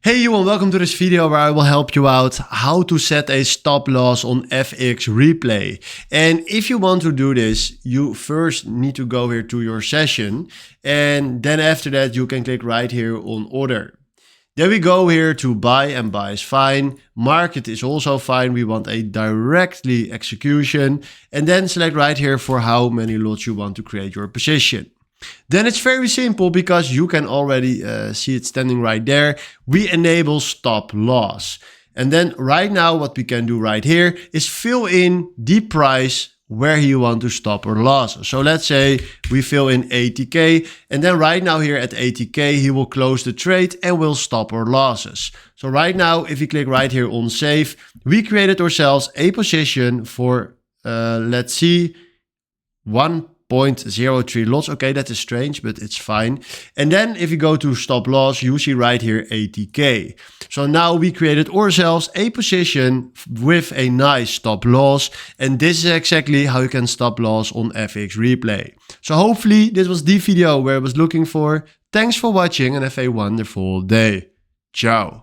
Hey you and welcome to this video where I will help you out how to set a stop loss on FX replay. And if you want to do this, you first need to go here to your session, and then after that you can click right here on order. Then we go here to buy, and buy is fine. Market is also fine. We want a directly execution, and then select right here for how many lots you want to create your position. Then it's very simple because you can already see it standing right there. We enable stop loss. And then right now what we can do right here is fill in the price where you want to stop or loss. So let's say we fill in 80K, and then right now here at 80K he will close the trade and will stop our losses. So right now if you click right here on save, we created ourselves a position for let's see 1.03 lots. Okay, that is strange, but it's fine. And then if you go to stop loss, you see right here 80K. So now we created ourselves a position with a nice stop loss. And this is exactly how you can stop loss on FX replay. So hopefully this was the video where I was looking for. Thanks for watching and have a wonderful day. Ciao.